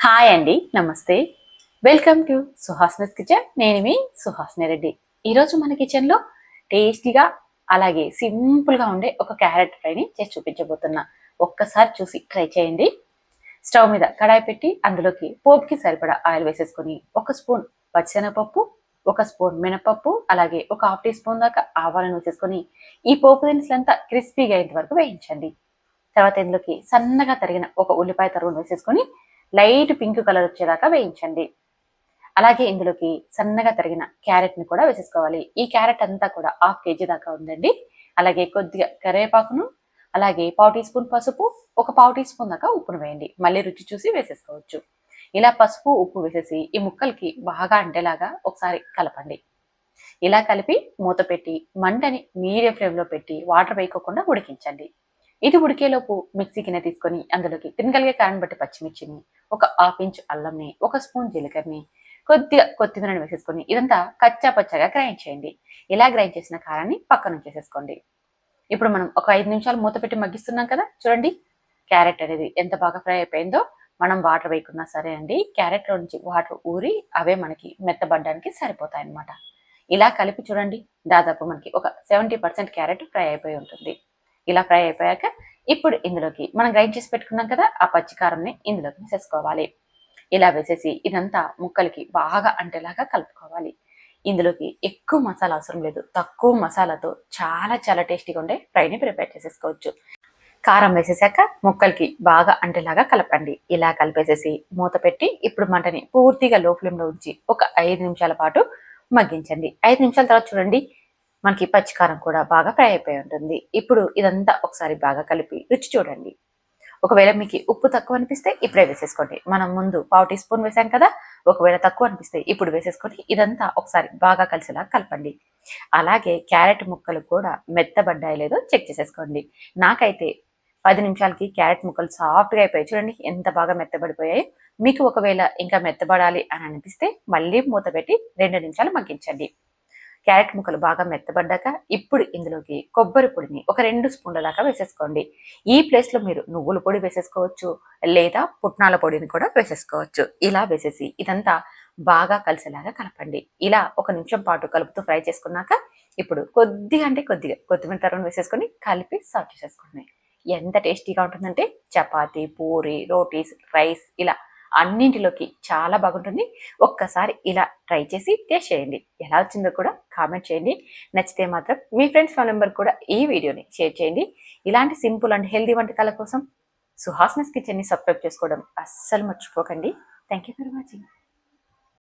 Hi అండి, నమస్తే. Welcome to Suhasni's kitchen. నేను మీ సుహాస్ని రెడ్డి. ఈరోజు మన కిచెన్లో టేస్టీగా అలాగే సింపుల్గా ఉండే ఒక క్యారెట్ ఫ్రైని చేసి చూపించబోతున్నా. ఒక్కసారి చూసి ట్రై చేయండి. స్టవ్ మీద కడాయి పెట్టి అందులోకి పోపుకి సరిపడా ఆయిల్ వేసేసుకొని 1 స్పూన్ పచ్చిశనగపప్పు, 1 స్పూన్ మినపప్పు, అలాగే ఒక 1/2 టీ స్పూన్ దాకా ఆవాలను వేసేసుకొని ఈ పోపు దినుసులంతా క్రిస్పీగా అయ్యేంత వరకు వేయించండి. తర్వాత ఇందులోకి సన్నగా తరిగిన ఒక ఉల్లిపాయ తరుగును వేసేసుకొని లైట్ పింక్ కలర్ వచ్చేదాకా వేయించండి. అలాగే ఇందులోకి సన్నగా తరిగిన క్యారెట్ని కూడా వేసేసుకోవాలి. ఈ క్యారెట్ అంతా కూడా 1/2 కేజీ దాకా ఉందండి. అలాగే కొద్దిగా కరివేపాకును, అలాగే 1/4 టీ స్పూన్ పసుపు, ఒక 1/4 టీ స్పూన్ దాకా ఉప్పును వేయండి. మళ్ళీ రుచి చూసి వేసేసుకోవచ్చు. ఇలా పసుపు ఉప్పు వేసేసి ఈ ముక్కలకి బాగా అంటేలాగా ఒకసారి కలపండి. ఇలా కలిపి మూత పెట్టి మంటని మీడియం ఫ్లేమ్లో పెట్టి వాటర్ వేయకోకుండా ఉడికించండి. ఇది ఉడికేలోపు మిక్సీ గిన్నె తీసుకొని అందులోకి తినగలిగే కారం బట్టి పచ్చిమిర్చిని, ఒక 1/2 ఇంచ్ అల్లంని, 1 స్పూన్ జీలకర్రని, కొద్దిగా కొత్తిమీరని వేసేసుకొని ఇదంతా కచ్చా పచ్చగా గ్రైండ్ చేయండి. ఇలా గ్రైండ్ చేసిన కారాన్ని పక్కన ఉంచేసేసుకోండి. ఇప్పుడు మనం ఒక 5 నిమిషాలు మూత పెట్టి మగ్గిస్తున్నాం కదా, చూడండి క్యారెట్ అనేది ఎంత బాగా ఫ్రై అయిపోయిందో. మనం వాటర్ వేయకున్నా సరే అండి, క్యారెట్లో నుంచి వాటర్ ఊరి అవే మనకి మెత్తబడ్డానికి సరిపోతాయి అన్నమాట. ఇలా కలిపి చూడండి, దాదాపు మనకి ఒక 70% క్యారెట్ ఫ్రై అయిపోయి ఉంటుంది. ఇలా ఫ్రై అయిపోయాక ఇప్పుడు ఇందులోకి మనం గ్రైండ్ చేసి పెట్టుకున్నాం కదా ఆ పచ్చికారంని ఇందులోకి వేసేసుకోవాలి. ఇలా వేసేసి ఇదంతా ముక్కలకి బాగా అంటేలాగా కలుపుకోవాలి. ఇందులోకి ఎక్కువ మసాలా అవసరం లేదు, తక్కువ మసాలాతో చాలా చాలా టేస్టీగా ఉండే ఫ్రైని ప్రిపేర్ చేసేసుకోవచ్చు. కారం వేసేసాక ముక్కలకి బాగా అంటేలాగా కలపండి. ఇలా కలిపేసేసి మూత పెట్టి ఇప్పుడు మంటని పూర్తిగా లో ఫ్లేమ్లో ఉంచి ఒక 5 నిమిషాల పాటు మగ్గించండి. 5 నిమిషాల తర్వాత చూడండి మనకి పచ్చికారం కూడా బాగా ఫ్రై అయిపోయి ఉంటుంది. ఇప్పుడు ఇదంతా ఒకసారి బాగా కలిపి రుచి చూడండి. ఒకవేళ మీకు ఉప్పు తక్కువ అనిపిస్తే ఇప్పుడే వేసేసుకోండి. మనం ముందు 1/4 టీ స్పూన్ వేసాం కదా, ఒకవేళ తక్కువ అనిపిస్తే ఇప్పుడు వేసేసుకొని ఇదంతా ఒకసారి బాగా కలిసేలా కలపండి. అలాగే క్యారెట్ ముక్కలు కూడా మెత్తబడ్డాయి లేదో చెక్ చేసేసుకోండి. నాకైతే 10 నిమిషాలకి క్యారెట్ ముక్కలు సాఫ్ట్గా అయిపోయాయి. చూడండి ఎంత బాగా మెత్తబడిపోయాయి. మీకు ఒకవేళ ఇంకా మెత్తబడాలి అని అనిపిస్తే మళ్ళీ మూత పెట్టి 2 నిమిషాలు మగ్గించండి. క్యారెట్ ముక్కలు బాగా మెత్తబడ్డాక ఇప్పుడు ఇందులోకి కొబ్బరి పొడిని ఒక 2 స్పూన్ల దాకా వేసేసుకోండి. ఈ ప్లేస్లో మీరు నువ్వుల పొడి వేసేసుకోవచ్చు, లేదా పుట్నాల పొడిని కూడా వేసేసుకోవచ్చు. ఇలా వేసేసి ఇదంతా బాగా కలిసేలాగా కలపండి. ఇలా 1 నిమిషం పాటు కలుపుతూ ఫ్రై చేసుకున్నాక ఇప్పుడు కొద్దిగా కొత్తిమీర తరుగును వేసేసుకొని కలిపి సర్వ్ చేసేసుకోండి. ఎంత టేస్టీగా ఉంటుందంటే చపాతీ, పూరి, రోటీస్, రైస్ ఇలా అన్నింటిలోకి చాలా బాగుంటుంది. ఒక్కసారి ఇలా ట్రై చేసి టేస్ట్ చేయండి. ఎలా వచ్చిందో కూడా కామెంట్ చేయండి. నచ్చితే మాత్రం మీ ఫ్రెండ్స్ ఫోన్ నెంబర్ కూడా ఈ వీడియోని షేర్ చేయండి. ఇలాంటి సింపుల్ అండ్ హెల్దీ వంటకాల కోసం సుహాస్నస్ కిచెన్ని సబ్స్క్రైబ్ చేసుకోవడం అస్సలు మర్చిపోకండి. Thank you for watching.